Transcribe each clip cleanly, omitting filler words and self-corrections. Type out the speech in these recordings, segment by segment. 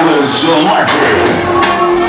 Carlos Duarte.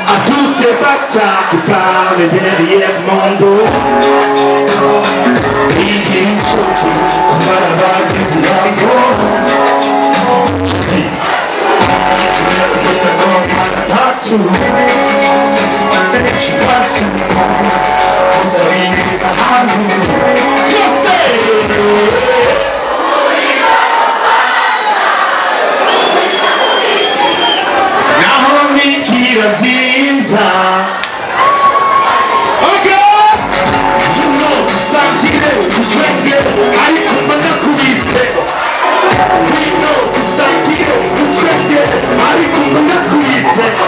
A tous ces bâtards qui parlent derrière mon dos, ils disent sortir, on va la baiser la partout. Je passe on s'habille à nous. Yes, Zinza. Okay. You know something to dress it. I come and kuise. We know something to dress it. I come and kuise.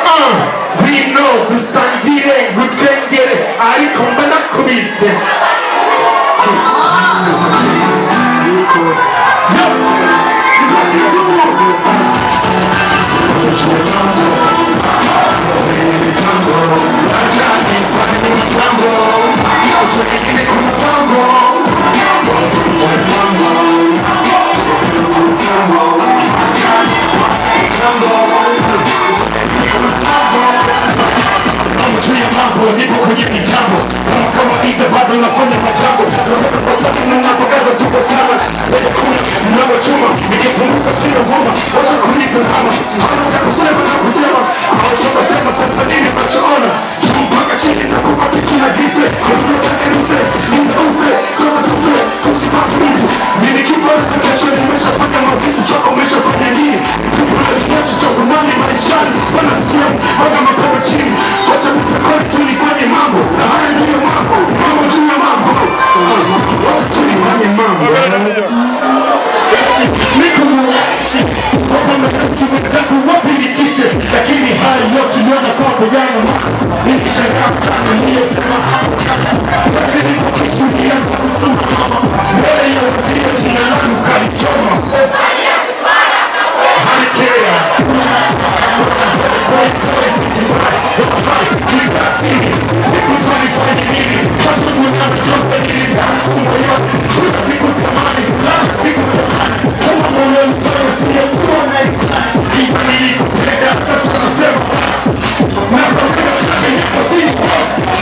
Oh, my we know the sun here, good friend here. I come back to me. Sasa nasema basi, nasema kama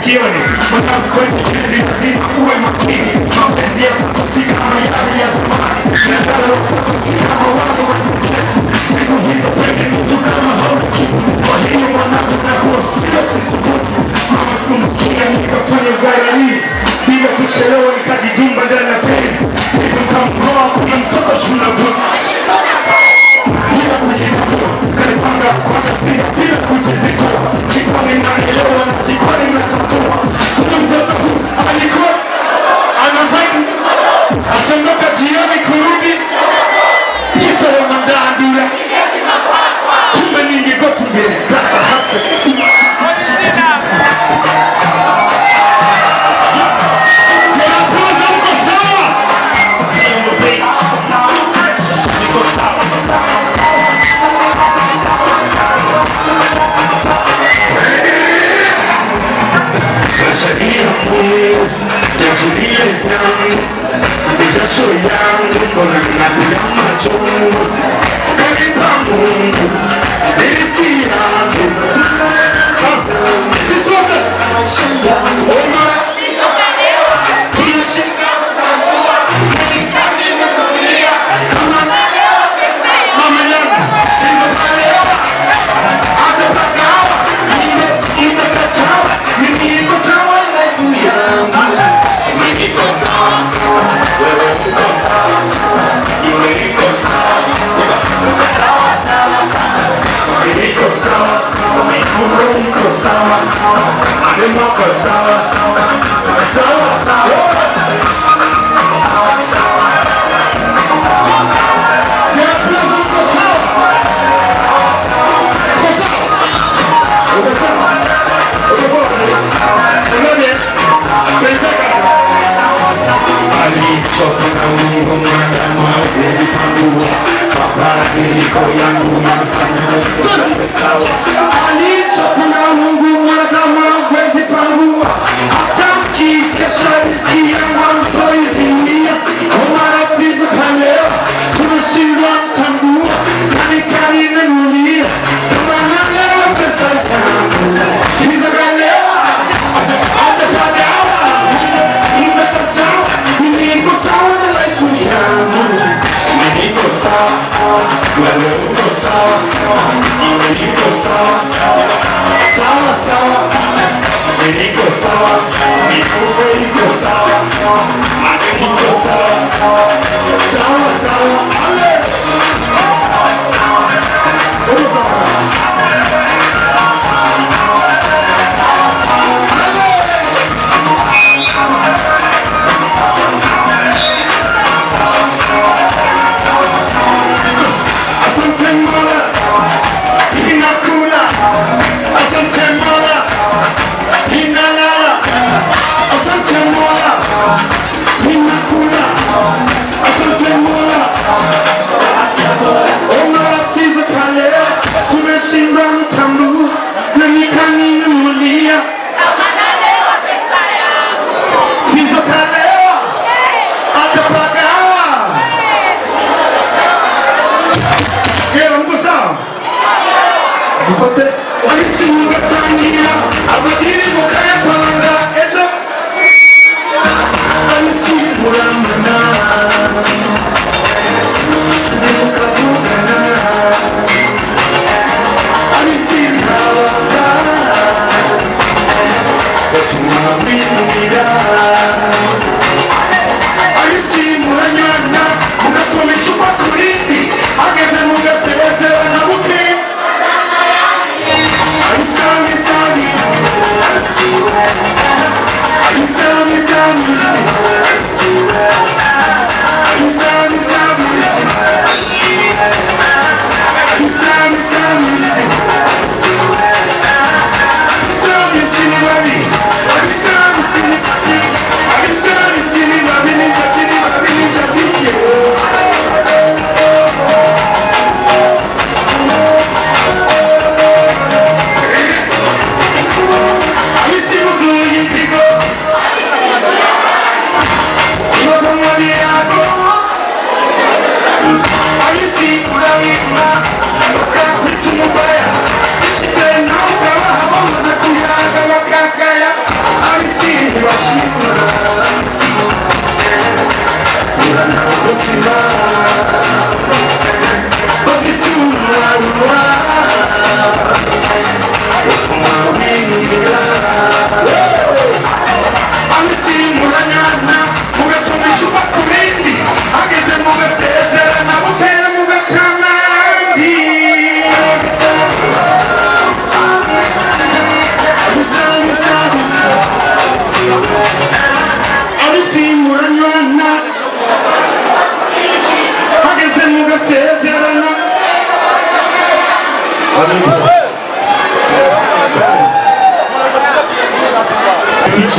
sikioni. Mwanangu kwenye kizi lazima uwe makini. Mapenzi ya sasa si kama yale ya zamani. Nadhani sasa si kama wale wa zetu. Siku hizo pende mtu kama hauna kitu. Kwa hiyo mwanangu nakuwa sio sisubutu. Mama sikumsikia nikafanya ugaranizi. Bila kuchelewa nikajidumba ndani ya penzi. Nikamkoa kuna mtoto tunagusa. Bila kujizikua, kalipanga kwa kasia. Bila kujizikua, sikuwa ninaelewa na sikuwa ninatambua. Kuna mtoto alikuwa anabaki akiondoka jioni kurudi pisa ya mandandura. Kumbe ningegotu mbele kama hapa.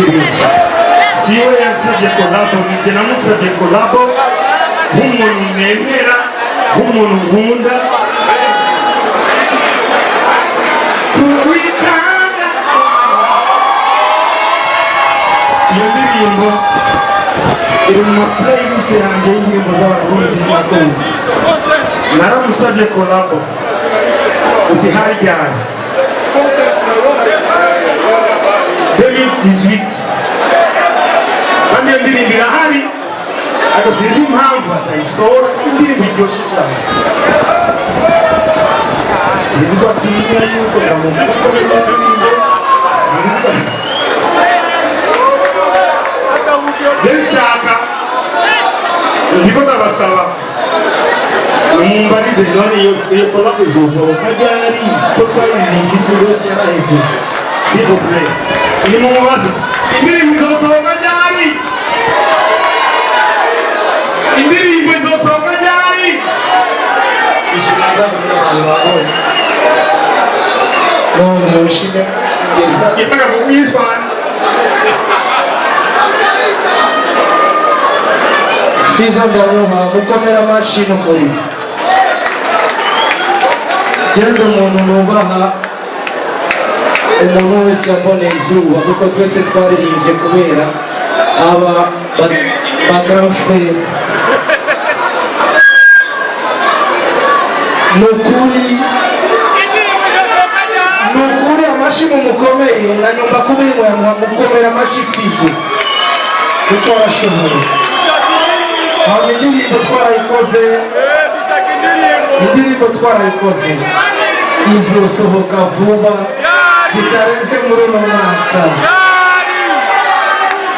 Kirimo siwe yansabye kolabo, nije namusabye kolabo nk'umuntu nemera, nk'umuntu nkunda kubikanga. Iyo ndirimbo iri mu playlist yanjye y'indirimbo z'abarundi n'abakunzi. Naramusabye kolabo uti hari ryari 2018 kandi iyo ndirimbo irahari, ariko sinzi impamvu batayisohora. Indirimbo iryoshye cyane, sinzi ko atinya yuko yamufuka muri iyo ndirimbo, sinzi ko nshaka ndiko ndabasaba mumbarize none iyo kolabo izosohoka ryari, ko twaririmba ifu yose yaraheze. S'il vous plaît, ni mumubaze indirimbo izosohoka ryari, indirimbo izosohoka ryari. Ishimangazo n'abantu babonye none ushime ngeza gitaka kumwiswana Fizo ndamuha mukomera amashyi n'ukuri. Genda umuntu nubaha, umuntu wese yamboneye izuba, kuko twese twaririmbye kubera aba ba grand frère. Nukuri amashyi mumukomeye, na nyumva kubiri mukomera amashyi Fizo kuko arashoboye. Indirimbo twarayikoze izosohoka vuba bitarenze muri uno mwaka.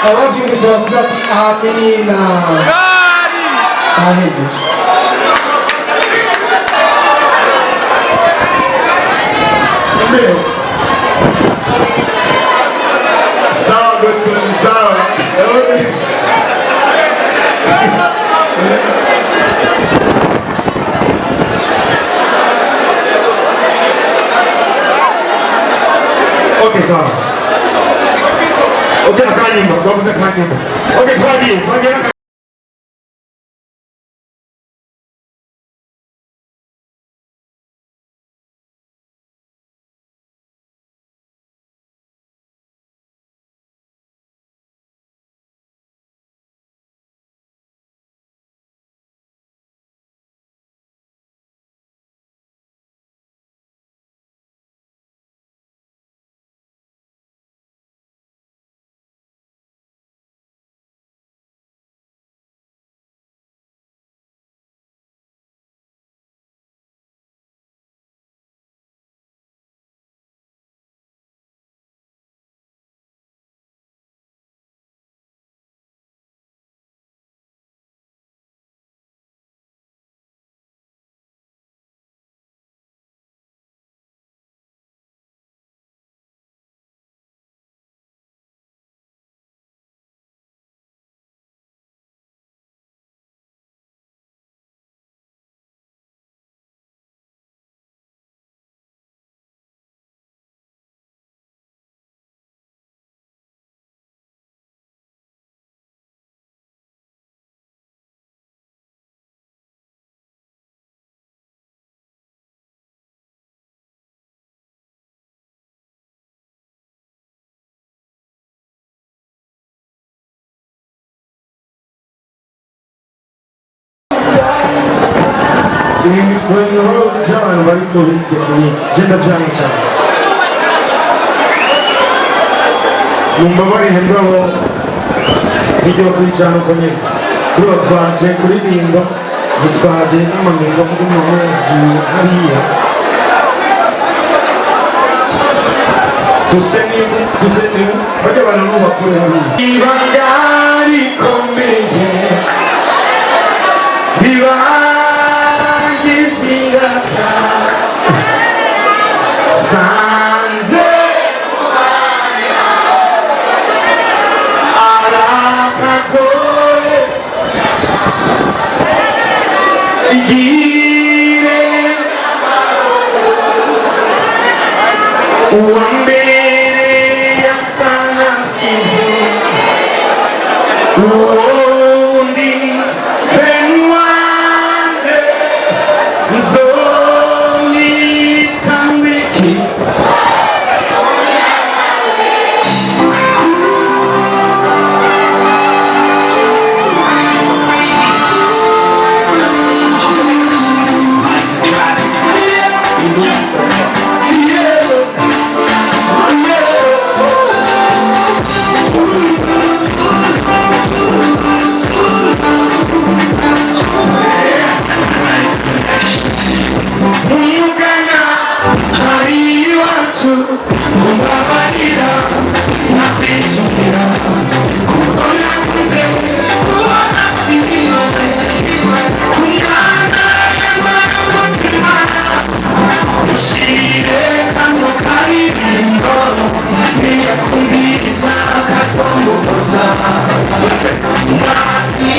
Abavyumvise bavuze ati amina. Ahejeje sawa Godson, sawa. Okay, sawa. Okay, akanyimba, babuze akanyimba. Okay, twagiye. ibintu by'abantu bari kuri tekinike genda byanga cyane. Mumbabarire mbrabo hirya kwijana uko nyine bro, twaje kuririmba ntitwaje n'amamengo kuko umuntu yaziye hariya tuseni bajya abantu n'ubakure hariya ibanga rikomeye bibangi bingata sanze arakagoye igire uwambere yasana fizo wacu mumbabarira nakwicumira kuko nakuze kubona ibintu kumwana yamara umutima ushire kano karirimbo niyakumvisa kasomboza mwasi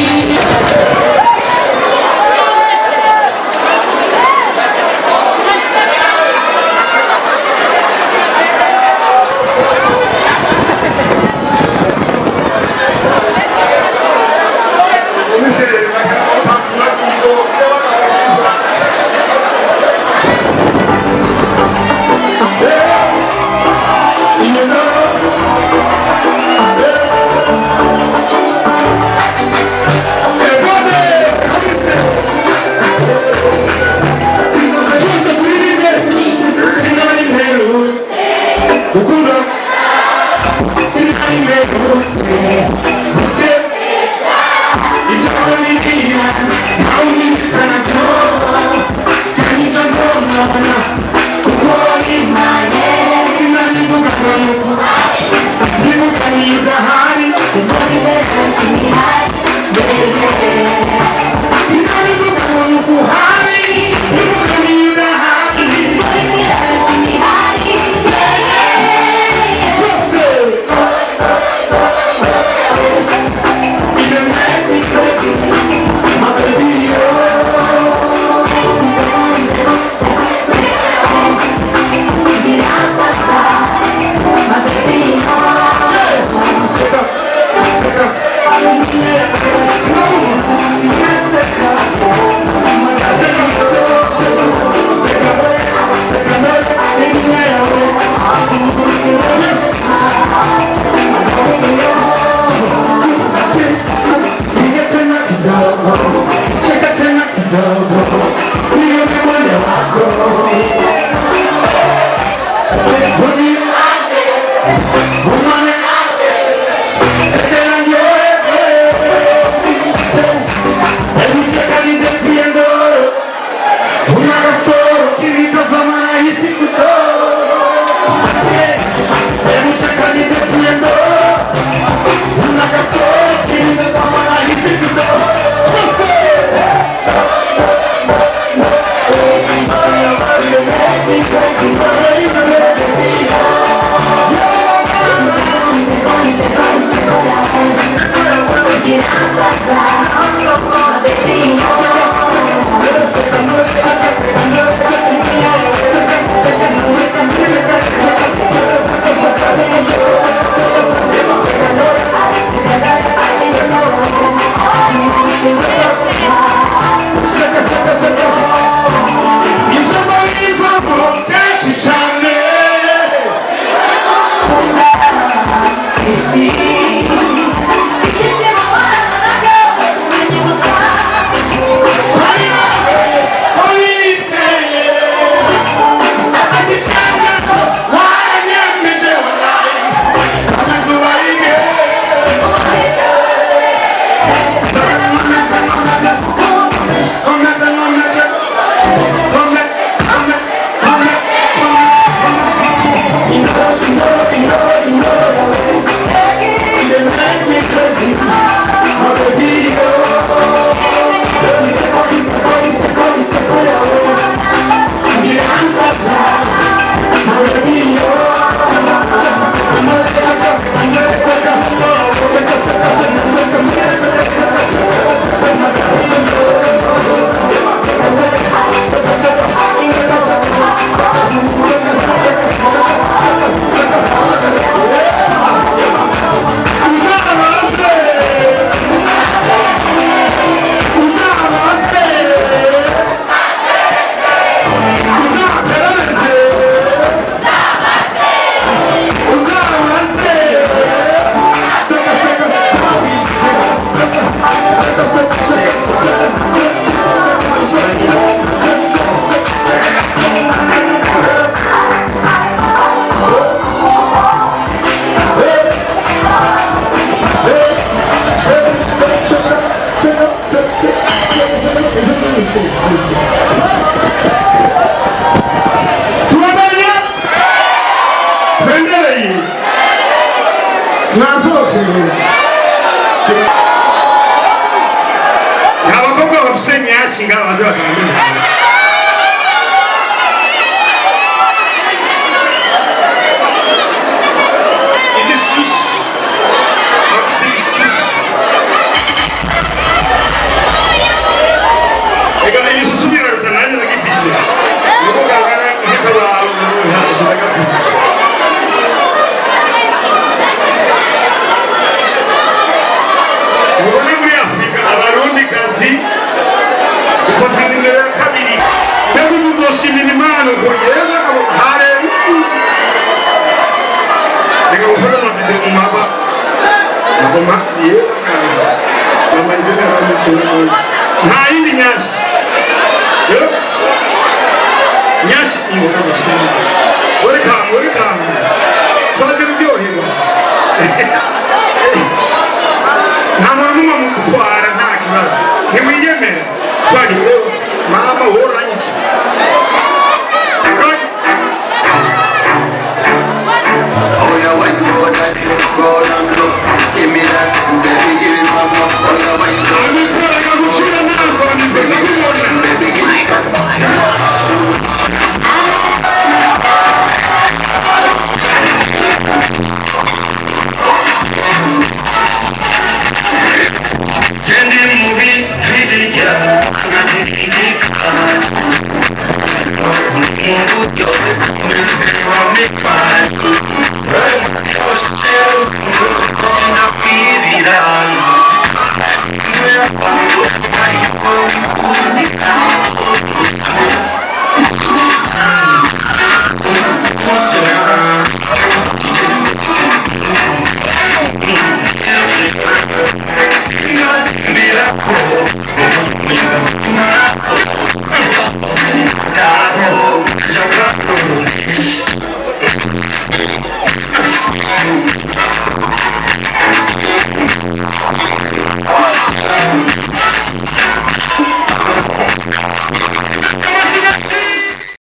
Crazy, mwazose nta bakobwa bafise nyashi ngaho baze bakamenya nta yindi nyashi nyashi uri kamu twaje kuryoherwa nta muntu n'umwe mu gutwara nta kibazo ntiwiyemere twagiye mama woranyica I'm